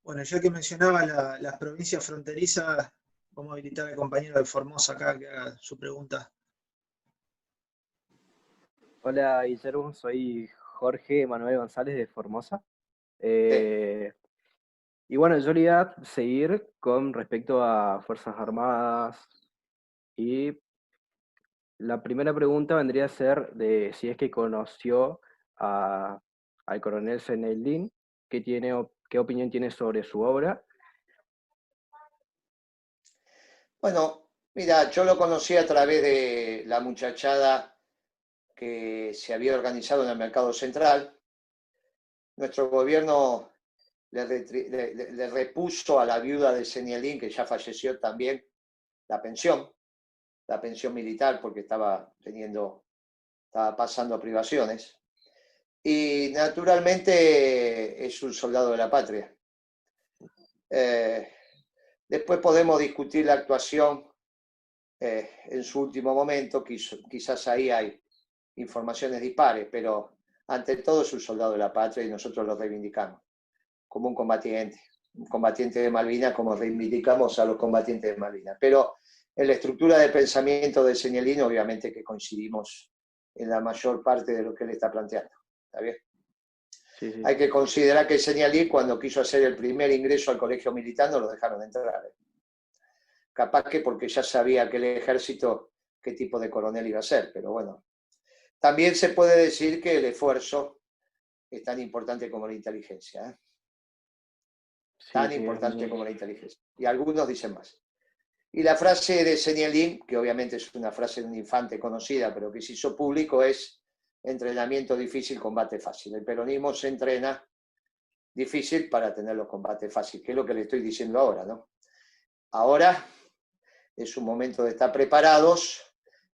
Bueno, ya que mencionaba las provincias fronterizas, vamos a habilitar al compañero de Formosa acá que haga su pregunta. Hola Guillermo, soy Jorge Manuel González de Formosa. Y bueno, yo le iba a seguir con respecto a Fuerzas Armadas y la primera pregunta vendría a ser de si es que conoció al coronel Zenelin, qué opinión tiene sobre su obra. Bueno, mira, yo lo conocí a través de la muchachada que se había organizado en el Mercado Central. Nuestro gobierno le repuso a la viuda de Zenelin, que ya falleció también, la pensión militar, porque estaba pasando privaciones. Y naturalmente es un soldado de la patria. Después podemos discutir la actuación en su último momento, quizás ahí hay informaciones dispares, pero ante todo es un soldado de la patria y nosotros lo reivindicamos como un combatiente de Malvinas, como reivindicamos a los combatientes de Malvinas. Pero en la estructura de pensamiento de Zenelin, obviamente que coincidimos en la mayor parte de lo que él está planteando. ¿Está bien? Sí, sí. Hay que considerar que Zenelin, cuando quiso hacer el primer ingreso al colegio militar, no lo dejaron entrar. Capaz que porque ya sabía que el ejército, qué tipo de coronel iba a ser, pero bueno. También se puede decir que el esfuerzo es tan importante como la inteligencia. Tan importante como la inteligencia. Y algunos dicen más. Y la frase de Zenelin, que obviamente es una frase de un infante conocida, pero que se hizo público, es: entrenamiento difícil, combate fácil. El peronismo se entrena difícil para tener los combates fáciles, que es lo que le estoy diciendo ahora, ¿no? Ahora es un momento de estar preparados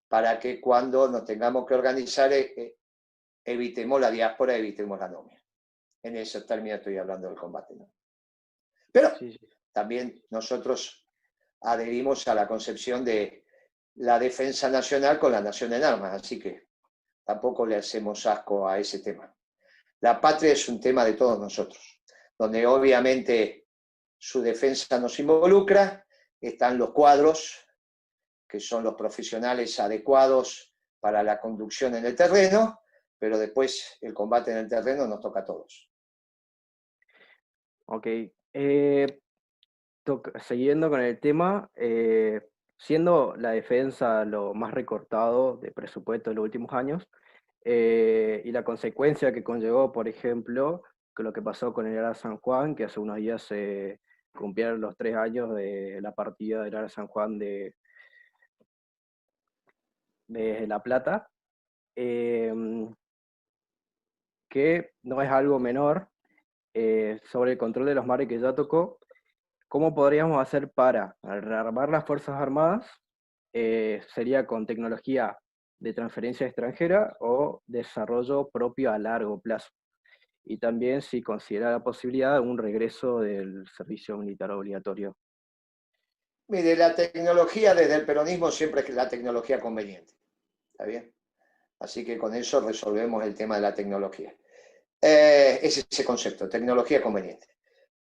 para que cuando nos tengamos que organizar, evitemos la diáspora, evitemos la anomia. En ese término estoy hablando del combate, ¿no? Pero también nosotros adherimos a la concepción de la defensa nacional con la nación en armas, así que tampoco le hacemos asco a ese tema. La patria es un tema de todos nosotros, donde obviamente su defensa nos involucra, están los cuadros, que son los profesionales adecuados para la conducción en el terreno, pero después el combate en el terreno nos toca a todos. Ok. Siguiendo con el tema, siendo la defensa lo más recortado de presupuesto en los últimos años, y la consecuencia que conllevó, por ejemplo, con lo que pasó con el Ara San Juan, que hace unos días se cumplieron los 3 años de la partida del Ara San Juan de La Plata, que no es algo menor, sobre el control de los mares que ya tocó, ¿cómo podríamos hacer para rearmar las Fuerzas Armadas? ¿Sería con tecnología de transferencia extranjera o desarrollo propio a largo plazo? Y también si considera la posibilidad de un regreso del servicio militar obligatorio. Mire, la tecnología desde el peronismo siempre es la tecnología conveniente. ¿Está bien? Así que con eso resolvemos el tema de la tecnología. Es ese concepto, tecnología conveniente.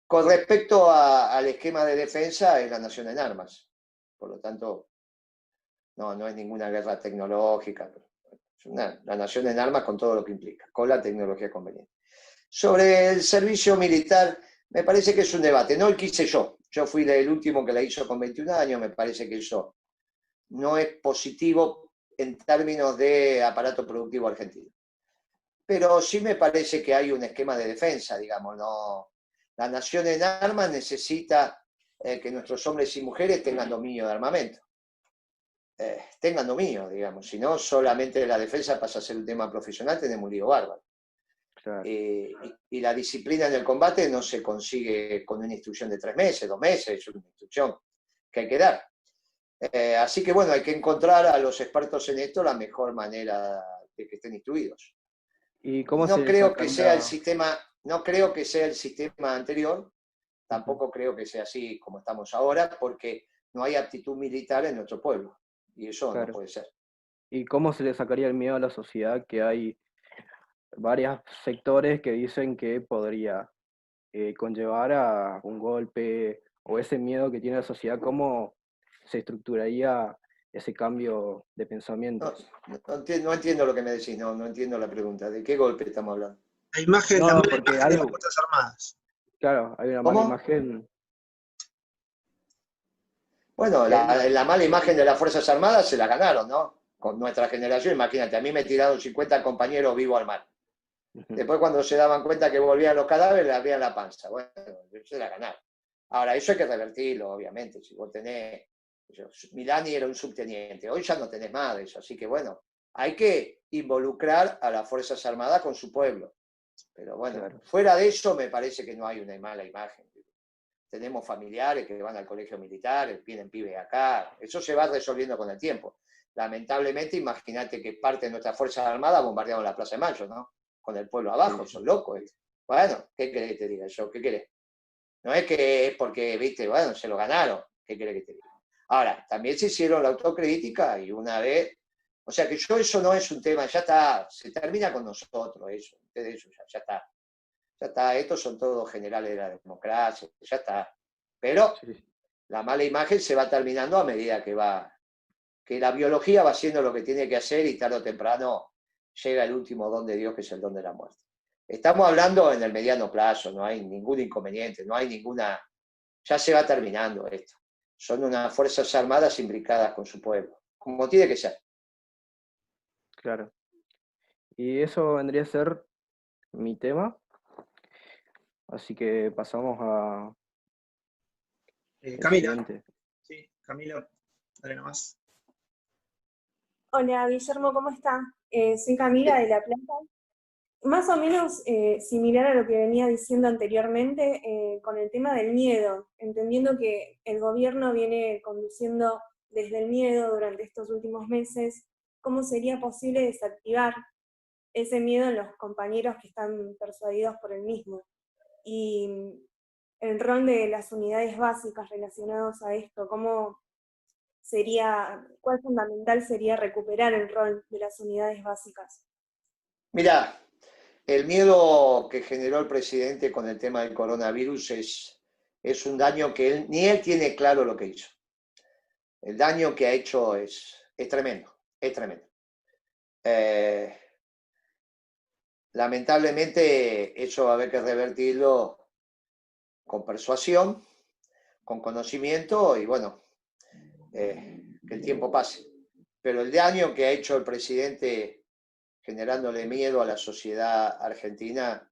Con respecto al esquema de defensa, es la nación en armas. Por lo tanto, no es ninguna guerra tecnológica. Es la nación en armas con todo lo que implica, con la tecnología conveniente. Sobre el servicio militar, me parece que es un debate. No el que hice yo. Yo fui el último que la hizo con 21 años. Me parece que eso no es positivo en términos de aparato productivo argentino. Pero sí me parece que hay un esquema de defensa, digamos, no. La nación en armas necesita que nuestros hombres y mujeres tengan dominio de armamento. Tengan dominio, digamos, si no, solamente la defensa pasa a ser un tema profesional, tenemos un lío bárbaro. Claro. Y la disciplina en el combate no se consigue con una instrucción de 3 meses, 2 meses, es una instrucción que hay que dar. Así que bueno, hay que encontrar a los expertos en esto la mejor manera de que estén instruidos. ¿Y cómo No se creo que sea el sacaría? sistema anterior, tampoco creo que sea así como estamos ahora, porque no hay aptitud militar en nuestro pueblo, y eso no Claro. puede ser. ¿Y cómo se le sacaría el miedo a la sociedad que hay varios sectores que dicen que podría conllevar a un golpe o ese miedo que tiene la sociedad? ¿Cómo se estructuraría ese cambio de pensamientos? No entiendo lo que me decís, no entiendo la pregunta. ¿De qué golpe estamos hablando? La imagen, la No, mala porque imagen de las algo, Fuerzas Armadas. claro, hay una mala ¿Cómo? imagen. Bueno, Que hay- la mala imagen de las Fuerzas Armadas se la ganaron, ¿no? Con nuestra generación, imagínate, a mí me tiraron 50 compañeros vivos al mar. Ujú. Después cuando se daban cuenta que volvían los cadáveres, le abrían la panza. Bueno, se la ganaron. Ahora, eso hay que revertirlo, obviamente. Si vos tenés... Milani era un subteniente, hoy ya no tenés más de eso. Así que bueno, hay que involucrar a las Fuerzas Armadas con su pueblo. Pero bueno, Claro. fuera de eso me parece que no hay una mala imagen. Tenemos familiares que van al colegio militar, vienen pibes acá, eso se va resolviendo con el tiempo. Lamentablemente, imagínate que parte de nuestras Fuerzas Armadas bombardearon la Plaza de Mayo, ¿no? Con el pueblo abajo, Sí. son locos. Bueno, ¿qué querés que te diga yo? ¿Qué querés? No es que es porque, viste, bueno, se lo ganaron, ¿qué querés que te diga? Ahora, también se hicieron la autocrítica y una vez, o sea que yo eso no es un tema, ya está, se termina con nosotros eso, ustedes eso ya está. Ya está, estos son todos generales de la democracia, ya está. Pero Sí. la mala imagen se va terminando a medida que la biología va haciendo lo que tiene que hacer y tarde o temprano llega el último don de Dios, que es el don de la muerte. Estamos hablando en el mediano plazo, no hay ningún inconveniente, no hay ninguna... Ya se va terminando esto. Son unas Fuerzas Armadas imbricadas con su pueblo, como tiene que ser. Claro. Y eso vendría a ser mi tema. Así que pasamos a el Camila, siguiente. sí, Camila, dale nomás. Hola, Guillermo, ¿cómo está? Soy Camila de La Plata. Más o menos similar a lo que venía diciendo anteriormente con el tema del miedo, entendiendo que el gobierno viene conduciendo desde el miedo durante estos últimos meses, ¿cómo sería posible desactivar ese miedo en los compañeros que están persuadidos por el mismo? Y el rol de las unidades básicas relacionados a esto, ¿cuál fundamental sería recuperar el rol de las unidades básicas? Mirá, el miedo que generó el presidente con el tema del coronavirus es un daño que ni él tiene claro lo que hizo. El daño que ha hecho es tremendo, es tremendo. Lamentablemente eso va a haber que revertirlo con persuasión, con conocimiento y bueno, que el tiempo pase. Pero el daño que ha hecho el presidente generándole miedo a la sociedad argentina,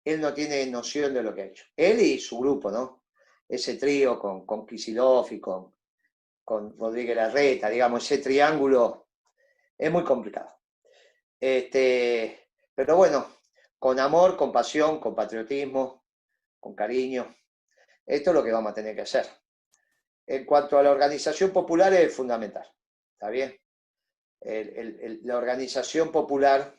él no tiene noción de lo que ha hecho. Él y su grupo, ¿no? Ese trío con Kicillof y con Rodríguez Larreta, digamos, ese triángulo es muy complicado. Pero bueno, con amor, con pasión, con patriotismo, con cariño. Esto es lo que vamos a tener que hacer. En cuanto a la organización popular, es fundamental. ¿Está bien? La organización popular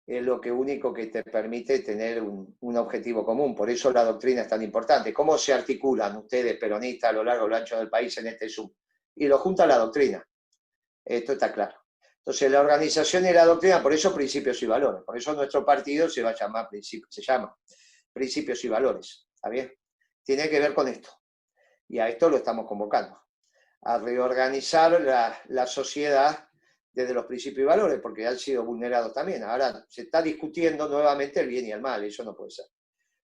es lo único que te permite tener un objetivo común. Por eso la doctrina es tan importante. ¿Cómo se articulan ustedes, peronistas, a lo largo y lo ancho del país en este Zoom? Y lo junta la doctrina. Esto está claro. Entonces, la organización y la doctrina, por eso principios y valores. Por eso nuestro partido se llama Principios y Valores. ¿Está bien? Tiene que ver con esto. Y a esto lo estamos convocando. A reorganizar la sociedad desde los principios y valores, porque han sido vulnerados también. Ahora se está discutiendo nuevamente el bien y el mal, eso no puede ser.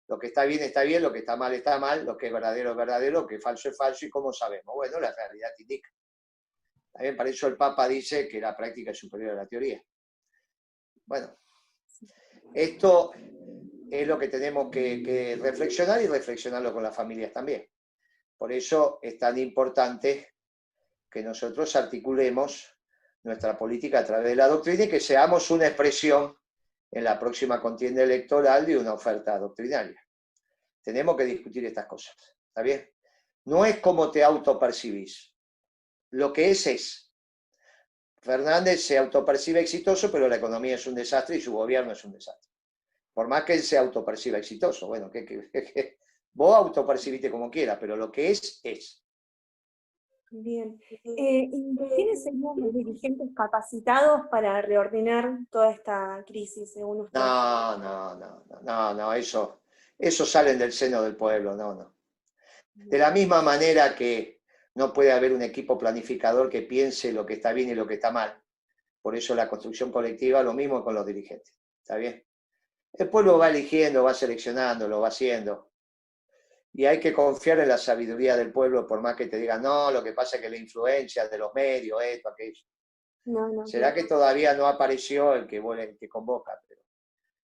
Lo que está bien, lo que está mal, lo que es verdadero, lo que es falso, y cómo sabemos. Bueno, la realidad te indica. También para eso el Papa dice que la práctica es superior a la teoría. Bueno, esto es lo que tenemos que reflexionar y reflexionarlo con las familias también. Por eso es tan importante que nosotros articulemos nuestra política a través de la doctrina y que seamos una expresión en la próxima contienda electoral de una oferta doctrinaria. Tenemos que discutir estas cosas, ¿está bien? No es como te autopercibís. Lo que es. Fernández se autopercibe exitoso, pero la economía es un desastre y su gobierno es un desastre. Por más que él se autoperciba exitoso. Bueno, vos autopercibite como quieras, pero lo que es. Bien. ¿Quiénes serían los dirigentes capacitados para reordenar toda esta crisis, según usted? No, eso sale del seno del pueblo, no. De la misma manera que no puede haber un equipo planificador que piense lo que está bien y lo que está mal. Por eso la construcción colectiva, lo mismo con los dirigentes. ¿Está bien? El pueblo va eligiendo, va seleccionando, lo va haciendo. Y hay que confiar en la sabiduría del pueblo, por más que te digan, no, lo que pasa es que la influencia de los medios, esto, aquello. No, ¿Será que todavía no apareció el que convoca? Pero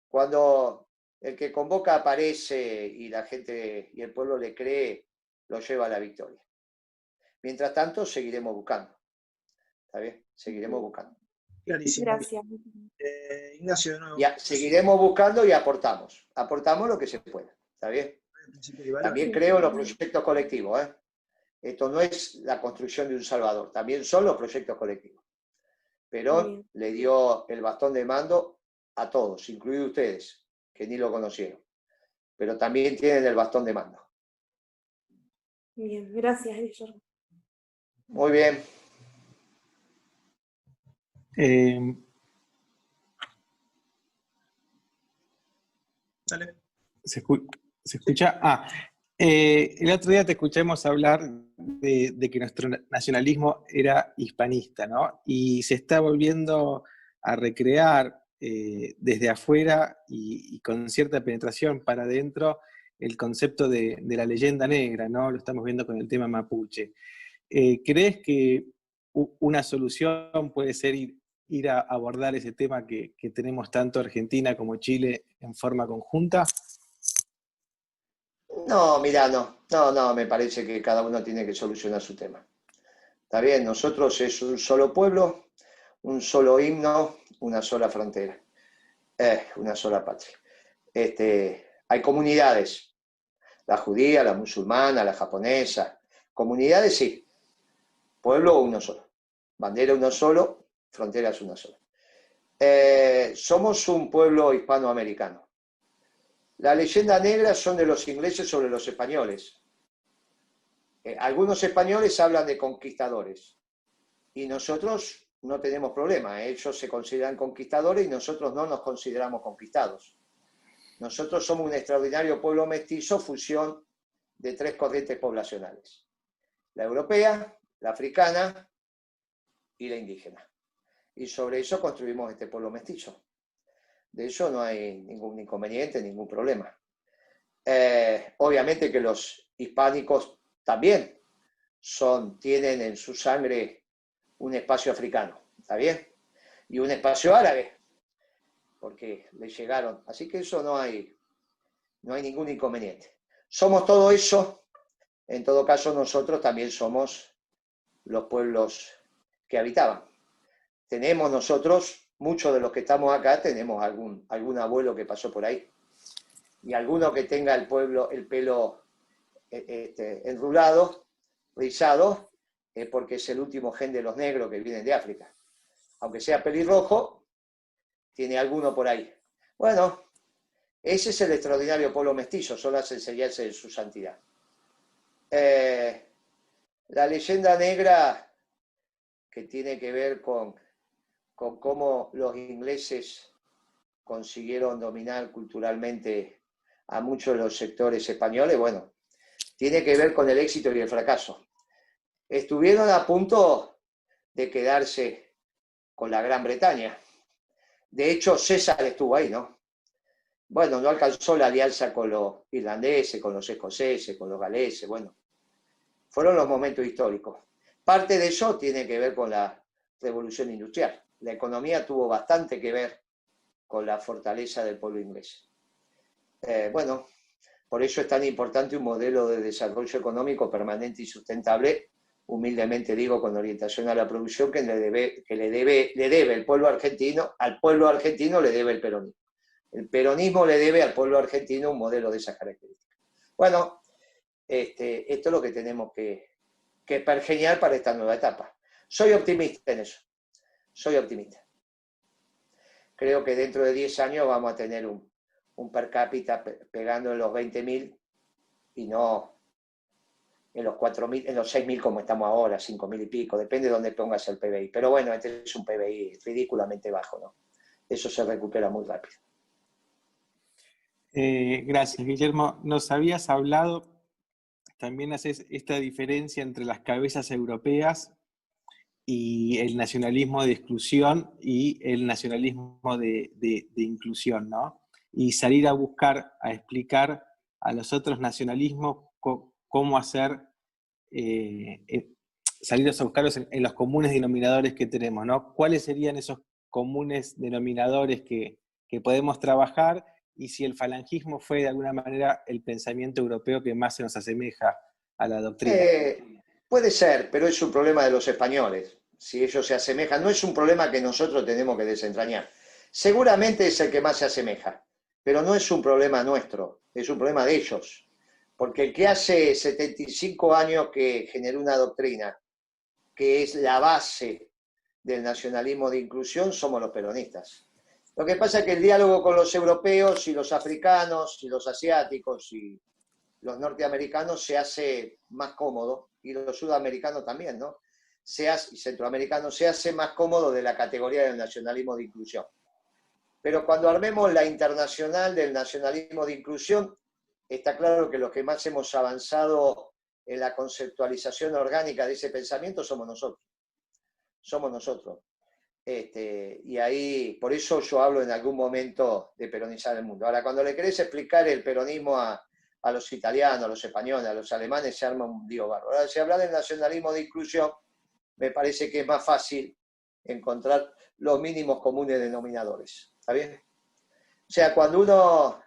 cuando el que convoca aparece y la gente y el pueblo le cree, lo lleva a la victoria. Mientras tanto, seguiremos buscando. ¿Está bien? Seguiremos buscando. Clarísimo. Gracias. Ignacio, de nuevo. Ya, seguiremos buscando y aportamos. Aportamos lo que se pueda. ¿Está bien? También creo en los proyectos colectivos. Esto no es la construcción de un Salvador, también son los proyectos colectivos. Perón le dio el bastón de mando a todos, incluidos ustedes, que ni lo conocieron. Pero también tienen el bastón de mando. Bien, gracias, Guillermo. Muy bien. Dale. ¿Se escucha? El otro día te escuchamos hablar de que nuestro nacionalismo era hispanista, ¿no? Y se está volviendo a recrear desde afuera y con cierta penetración para adentro el concepto de la leyenda negra, ¿no? Lo estamos viendo con el tema mapuche. ¿Crees que una solución puede ser ir a abordar ese tema que tenemos tanto Argentina como Chile en forma conjunta? No, mira, no, me parece que cada uno tiene que solucionar su tema. Está bien, nosotros es un solo pueblo, un solo himno, una sola frontera, una sola patria. Hay comunidades, la judía, la musulmana, la japonesa, comunidades sí, pueblo uno solo, bandera uno solo, fronteras una sola. Somos un pueblo hispanoamericano. La leyenda negra son de los ingleses sobre los españoles. Algunos españoles hablan de conquistadores y nosotros no tenemos problema. Ellos se consideran conquistadores y nosotros no nos consideramos conquistados. Nosotros somos un extraordinario pueblo mestizo, fusión de tres corrientes poblacionales. La europea, la africana y la indígena. Y sobre eso construimos este pueblo mestizo. De eso no hay ningún inconveniente, ningún problema. Obviamente que los hispánicos también tienen en su sangre un espacio africano, ¿está bien? Y un espacio árabe, porque les llegaron. Así que eso no hay ningún inconveniente. Somos todo eso. En todo caso, nosotros también somos los pueblos que habitaban. Tenemos nosotros, muchos de los que estamos acá, tenemos algún abuelo que pasó por ahí. y alguno que tenga el pelo enrulado, rizado, es porque es el último gen de los negros que vienen de África. Aunque sea pelirrojo, tiene alguno por ahí. Bueno, ese es el extraordinario pueblo mestizo, son las enseñanzas de su santidad. La leyenda negra, que tiene que ver con cómo los ingleses consiguieron dominar culturalmente a muchos de los sectores españoles, bueno, tiene que ver con el éxito y el fracaso. Estuvieron a punto de quedarse con la Gran Bretaña. De hecho, César estuvo ahí, ¿no? Bueno, no alcanzó la alianza con los irlandeses, con los escoceses, con los galeses, bueno. Fueron los momentos históricos. Parte de eso tiene que ver con la revolución industrial. La economía tuvo bastante que ver con la fortaleza del pueblo inglés. Bueno, por eso es tan importante un modelo de desarrollo económico permanente y sustentable, humildemente digo, con orientación a la producción, que le debe el pueblo argentino, al pueblo argentino le debe el peronismo. El peronismo le debe al pueblo argentino un modelo de esas características. Bueno, esto es lo que tenemos que pergeñar para esta nueva etapa. Soy optimista en eso, soy optimista. Creo que dentro de 10 años vamos a tener un per cápita pegando en los 20.000 y no en los 4.000, en los 6.000 como estamos ahora, 5.000 y pico, depende de dónde pongas el PBI. Pero bueno, este es un PBI ridículamente bajo, ¿no? Eso se recupera muy rápido. Gracias, Guillermo. Nos habías hablado, también haces esta diferencia entre las cabezas europeas y el nacionalismo de exclusión y el nacionalismo de inclusión, ¿no? Y salir a buscar, a explicar a los otros nacionalismos cómo hacer, salir a buscarlos en los comunes denominadores que tenemos, ¿no? ¿Cuáles serían esos comunes denominadores que podemos trabajar? Y si el falangismo fue de alguna manera el pensamiento europeo que más se nos asemeja a la doctrina. Puede ser, pero es un problema de los españoles. Si ellos se asemejan, no es un problema que nosotros tenemos que desentrañar. Seguramente es el que más se asemeja, pero no es un problema nuestro, es un problema de ellos. Porque el que hace 75 años que generó una doctrina que es la base del nacionalismo de inclusión, somos los peronistas. Lo que pasa es que el diálogo con los europeos y los africanos y los asiáticos y los norteamericanos se hace más cómodo, y los sudamericanos también, ¿no? Y centroamericanos se hace más cómodo de la categoría del nacionalismo de inclusión. Pero cuando armemos la internacional del nacionalismo de inclusión, está claro que los que más hemos avanzado en la conceptualización orgánica de ese pensamiento somos nosotros. Somos nosotros. Y ahí, por eso yo hablo en algún momento de peronizar el mundo. Ahora, cuando le querés explicar el peronismo a los italianos, a los españoles, a los alemanes, se arma un lío bárbaro. Ahora, si hablas del nacionalismo de inclusión, me parece que es más fácil encontrar los mínimos comunes denominadores. ¿Está bien? O sea, cuando uno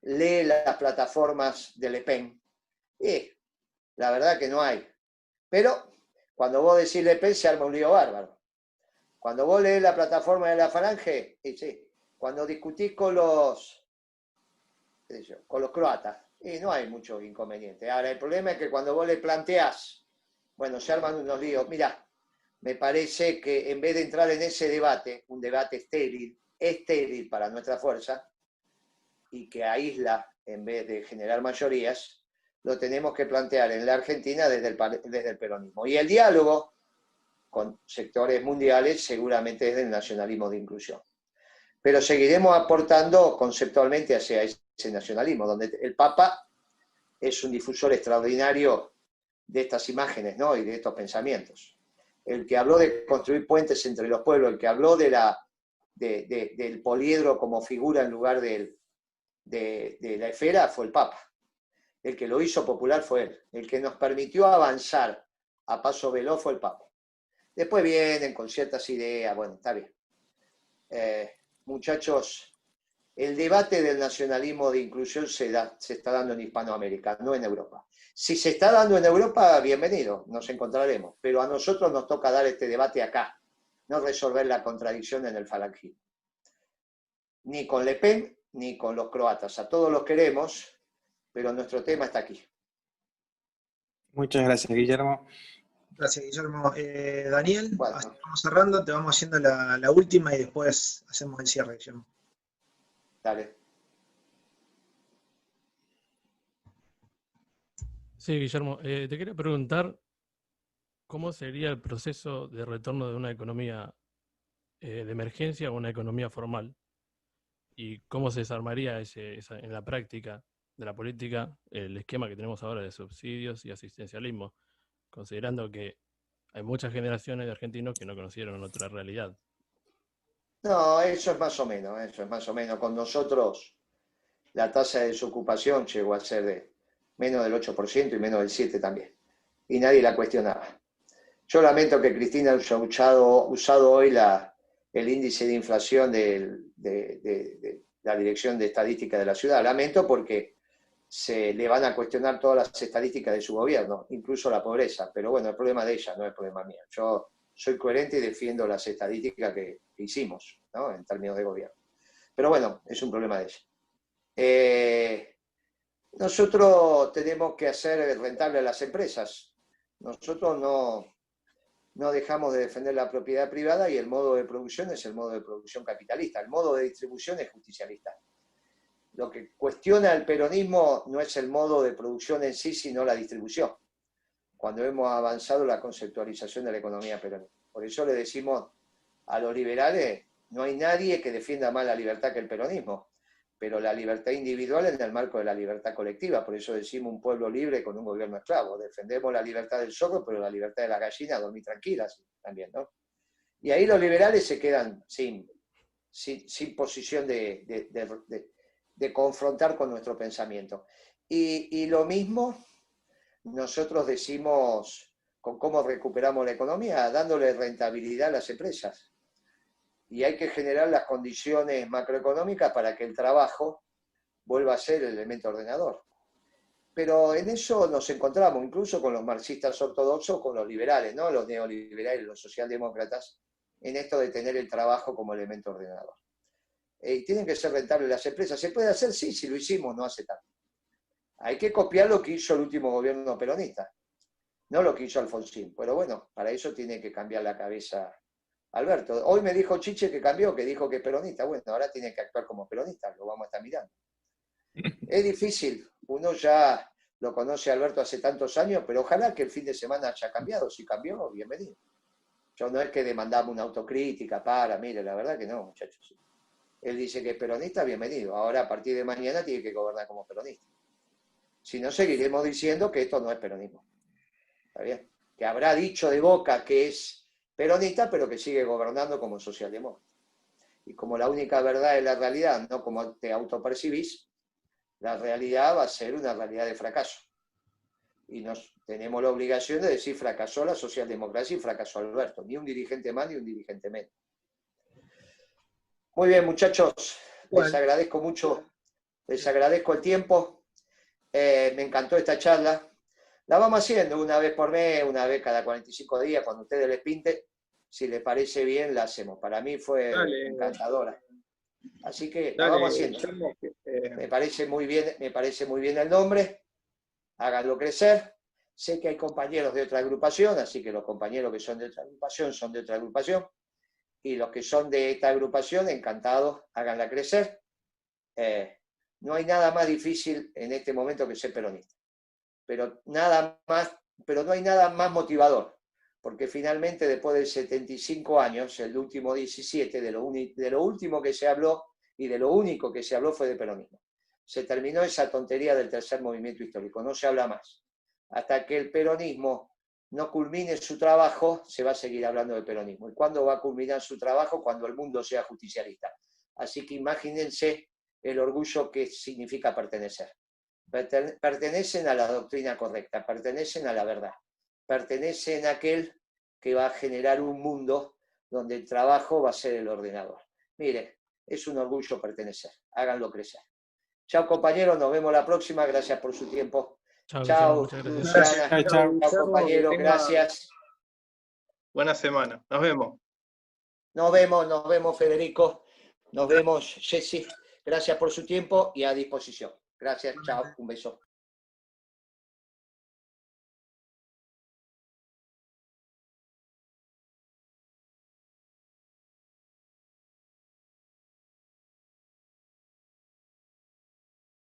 lee las plataformas de Le Pen, la verdad que no hay. Pero cuando vos decís Le Pen, se arma un lío bárbaro. Cuando vos lees la plataforma de la Falange, sí. Cuando discutís con los croatas, no hay mucho inconveniente. Ahora, el problema es que cuando vos le planteás, bueno, se arman unos líos. Mirá, me parece que en vez de entrar en ese debate, un debate estéril para nuestra fuerza, y que aísla en vez de generar mayorías, lo tenemos que plantear en la Argentina desde el peronismo. Y el diálogo con sectores mundiales seguramente es del nacionalismo de inclusión. Pero seguiremos aportando conceptualmente hacia ese nacionalismo, donde el Papa es un difusor extraordinario de estas imágenes, ¿no? Y de estos pensamientos. El que habló de construir puentes entre los pueblos, el que habló del poliedro como figura en lugar de la esfera fue el Papa. El que lo hizo popular fue él. El que nos permitió avanzar a paso veloz fue el Papa. Después vienen con ciertas ideas, bueno, está bien. Muchachos, el debate del nacionalismo de inclusión se está dando en Hispanoamérica, no en Europa. Si se está dando en Europa, bienvenido, nos encontraremos. Pero a nosotros nos toca dar este debate acá, no resolver la contradicción en el falangismo. Ni con Le Pen, ni con los croatas. A todos los queremos, pero nuestro tema está aquí. Muchas gracias, Guillermo. Gracias, Guillermo. Daniel, Bueno. así vamos cerrando, te vamos haciendo la última y después hacemos el cierre, Guillermo. Dale. Sí, Guillermo, te quería preguntar cómo sería el proceso de retorno de una economía de emergencia a una economía formal y cómo se desarmaría en la práctica de la política el esquema que tenemos ahora de subsidios y asistencialismo, considerando que hay muchas generaciones de argentinos que no conocieron otra realidad. No, eso es más o menos. Con nosotros la tasa de desocupación llegó a ser de menos del 8% y menos del 7% también. Y nadie la cuestionaba. Yo lamento que Cristina haya usado hoy el índice de inflación de la Dirección de Estadística de la Ciudad. Lamento porque se le van a cuestionar todas las estadísticas de su gobierno, incluso la pobreza. Pero bueno, el problema de ella, no es el problema mío. Yo soy coherente y defiendo las estadísticas que hicimos, ¿no?, en términos de gobierno. Pero bueno, es un problema de ella. Nosotros tenemos que hacer rentable a las empresas. Nosotros no dejamos de defender la propiedad privada y el modo de producción es el modo de producción capitalista. El modo de distribución es justicialista. Lo que cuestiona el peronismo no es el modo de producción en sí, sino la distribución. Cuando hemos avanzado la conceptualización de la economía peronista. Por eso le decimos a los liberales, no hay nadie que defienda más la libertad que el peronismo, pero la libertad individual en el marco de la libertad colectiva. Por eso decimos un pueblo libre con un gobierno esclavo. Defendemos la libertad del zorro, pero la libertad de la gallina, dormir tranquilas también, ¿no? Y ahí los liberales se quedan sin posición de confrontar con nuestro pensamiento. Y lo mismo nosotros decimos con cómo recuperamos la economía, dándole rentabilidad a las empresas. Y hay que generar las condiciones macroeconómicas para que el trabajo vuelva a ser el elemento ordenador. Pero en eso nos encontramos, incluso con los marxistas ortodoxos, con los liberales, ¿no?, los neoliberales, los socialdemócratas, en esto de tener el trabajo como elemento ordenador. Y tienen que ser rentables las empresas. ¿Se puede hacer? Sí, si lo hicimos no hace tanto. Hay que copiar lo que hizo el último gobierno peronista, no lo que hizo Alfonsín. Pero bueno, para eso tiene que cambiar la cabeza Alberto. Hoy me dijo Chiche que cambió, que dijo que es peronista. Bueno, ahora tiene que actuar como peronista, lo vamos a estar mirando. Es difícil, uno ya lo conoce a Alberto hace tantos años, pero ojalá que el fin de semana haya cambiado. Si cambió, bienvenido. Yo no es que demandamos una autocrítica mire, la verdad que no, muchachos. Él dice que es peronista, bienvenido. Ahora, a partir de mañana, tiene que gobernar como peronista. Si no, seguiremos diciendo que esto no es peronismo. ¿Está bien? Que habrá dicho de boca que es peronista, pero que sigue gobernando como socialdemócrata. Y como la única verdad es la realidad, no como te autopercibís, la realidad va a ser una realidad de fracaso. Y tenemos la obligación de decir fracasó la socialdemocracia y fracasó Alberto. Ni un dirigente más ni un dirigente menos. Muy bien, muchachos. Les agradezco mucho. Les agradezco el tiempo. Me encantó esta charla. La vamos haciendo una vez por mes, una vez cada 45 días, cuando a ustedes les pinte. Si les parece bien, la hacemos. Para mí fue encantadora. Así que la vamos haciendo. Me parece muy bien el nombre. Háganlo crecer. Sé que hay compañeros de otra agrupación, así que los compañeros que son de otra agrupación son de otra agrupación. Y los que son de esta agrupación, encantados, háganla crecer. No hay nada más difícil en este momento que ser peronista. Pero no hay nada más motivador. Porque finalmente, después de 75 años, el último 17, de lo último que se habló y de lo único que se habló fue de peronismo. Se terminó esa tontería del tercer movimiento histórico, no se habla más. Hasta que el peronismo no culmine su trabajo, se va a seguir hablando de peronismo. ¿Y cuándo va a culminar su trabajo? Cuando el mundo sea justicialista. Así que imagínense el orgullo que significa pertenecer. Pertenecen a la doctrina correcta, pertenecen a la verdad, pertenecen a aquel que va a generar un mundo donde el trabajo va a ser el ordenador. Mire, es un orgullo pertenecer, háganlo crecer. Chao compañeros, nos vemos la próxima, gracias por su tiempo. Chao, Luciana, chao compañero, gracias. Buena semana, nos vemos. Nos vemos Federico, nos vemos Jessy. Gracias por su tiempo y a disposición. Gracias, chao, un beso.